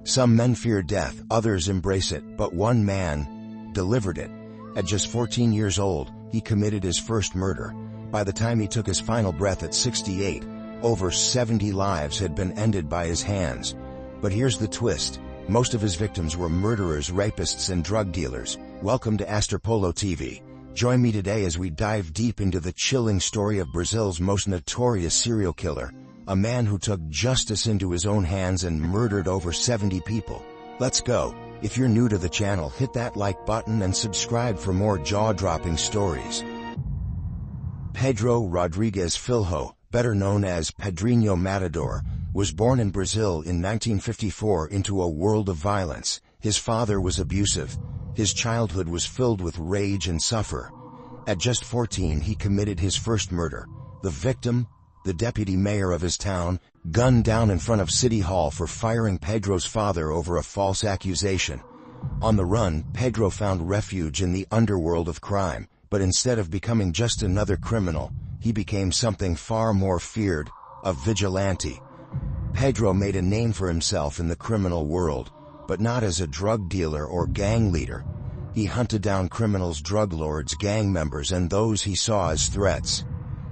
Some men fear death, others embrace it, but one man delivered it. At just 14 years old, he committed his first murder. By the time he took his final breath at 68, over 70 lives had been ended by his hands. But here's the twist. Most of his victims were murderers, rapists, and drug dealers. Welcome to Aster Polo TV. Join me today as we dive deep into the chilling story of Brazil's most notorious serial killer, a man who took justice into his own hands and murdered over 70 people. Let's go. If you're new to the channel, hit that like button and subscribe for more jaw-dropping stories. Pedro Rodrigues Filho, better known as Pedrinho Matador, was born in Brazil in 1954 into a world of violence. His father was abusive. His childhood was filled with rage and suffer. At just 14, he committed his first murder. The victim, the deputy mayor of his town, gunned down in front of City Hall for firing Pedro's father over a false accusation. On the run, Pedro found refuge in the underworld of crime, but instead of becoming just another criminal, he became something far more feared, a vigilante. Pedro made a name for himself in the criminal world, but not as a drug dealer or gang leader. He hunted down criminals, drug lords, gang members, and those he saw as threats.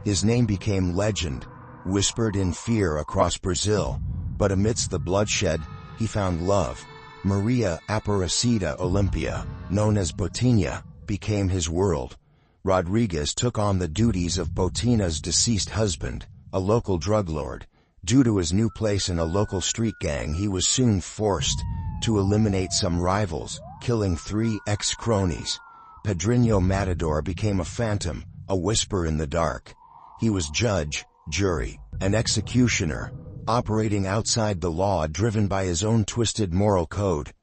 His name became legend, whispered in fear across Brazil, but amidst the bloodshed, he found love. Maria Aparecida Olympia, known as Botinha, became his world. Rodrigues took on the duties of Botinha's deceased husband, a local drug lord. Due to his new place in a local street gang, he was soon forced to eliminate some rivals, killing 3 ex-cronies. Pedrinho Matador became a phantom, a whisper in the dark. He was judge, jury, and executioner, operating outside the law, driven by his own twisted moral code.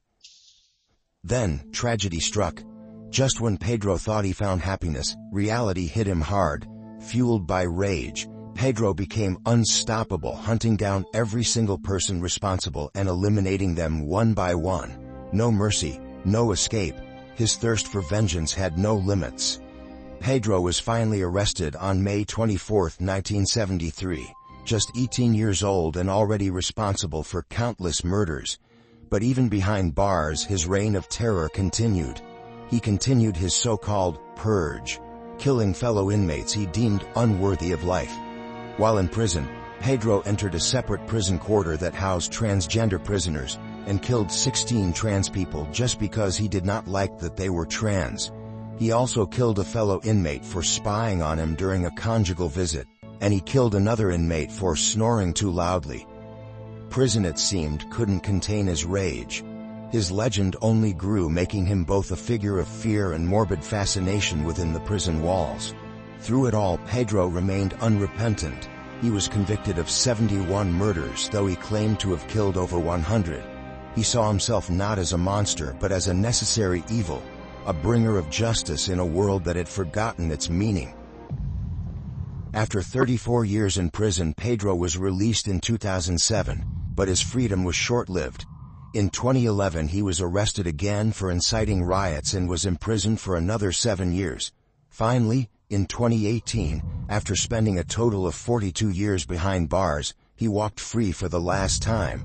Then, tragedy struck. Just when Pedro thought he found happiness, reality hit him hard. Fueled by rage, Pedro became unstoppable, hunting down every single person responsible and eliminating them one by one. No mercy, no escape. His thirst for vengeance had no limits. Pedro was finally arrested on May 24, 1973, just 18 years old and already responsible for countless murders. But even behind bars, his reign of terror continued. He continued his so-called purge, killing fellow inmates he deemed unworthy of life. While in prison, Pedro entered a separate prison quarter that housed transgender prisoners and killed 16 trans people just because he did not like that they were trans. He also killed a fellow inmate for spying on him during a conjugal visit, and he killed another inmate for snoring too loudly. Prison, it seemed, couldn't contain his rage. His legend only grew, making him both a figure of fear and morbid fascination within the prison walls. Through it all, Pedro remained unrepentant. He was convicted of 71 murders, though he claimed to have killed over 100. He saw himself not as a monster, but as a necessary evil, a bringer of justice in a world that had forgotten its meaning. After 34 years in prison, Pedro was released in 2007, but his freedom was short-lived. In 2011, he was arrested again for inciting riots and was imprisoned for another 7 years. Finally, in 2018, after spending a total of 42 years behind bars, he walked free for the last time.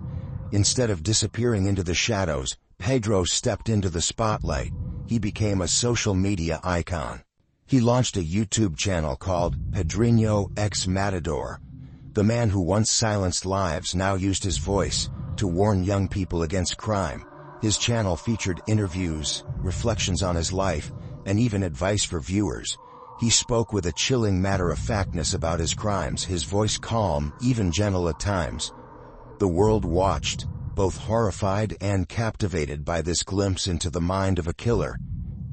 Instead of disappearing into the shadows, Pedro stepped into the spotlight. He became a social media icon. He launched a YouTube channel called Pedrinho X Matador. The man who once silenced lives now used his voice to warn young people against crime. His channel featured interviews, reflections on his life, and even advice for viewers. He spoke with a chilling matter-of-factness about his crimes, his voice calm, even gentle at times. The world watched, both horrified and captivated by this glimpse into the mind of a killer.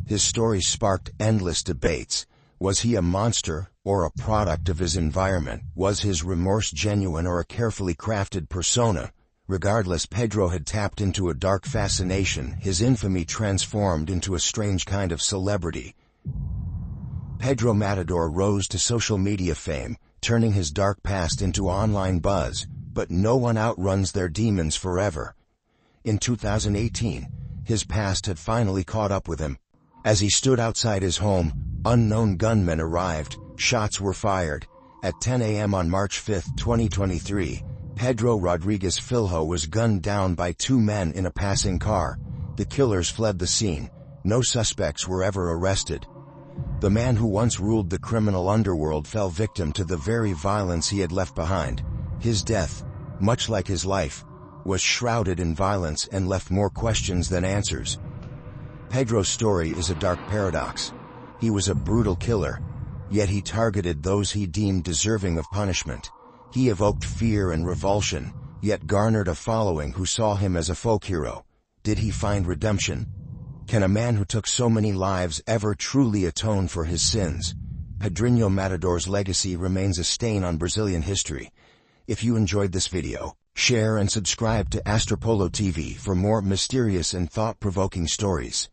His story sparked endless debates. Was he a monster, or a product of his environment? Was his remorse genuine or a carefully crafted persona? Regardless, Pedro had tapped into a dark fascination, his infamy transformed into a strange kind of celebrity. Pedro Matador rose to social media fame, turning his dark past into online buzz, but no one outruns their demons forever. In 2018, his past had finally caught up with him. As he stood outside his home, unknown gunmen arrived, shots were fired. At 10 a.m. on March 5, 2023, Pedro Rodrigues Filho was gunned down by two men in a passing car. The killers fled the scene. No suspects were ever arrested. The man who once ruled the criminal underworld fell victim to the very violence he had left behind. His death, much like his life, was shrouded in violence and left more questions than answers. Pedro's story is a dark paradox. He was a brutal killer, yet he targeted those he deemed deserving of punishment. He evoked fear and revulsion, yet garnered a following who saw him as a folk hero. Did he find redemption? Can a man who took so many lives ever truly atone for his sins? Pedrinho Matador's legacy remains a stain on Brazilian history. If you enjoyed this video, share and subscribe to Aster Polo TV for more mysterious and thought-provoking stories.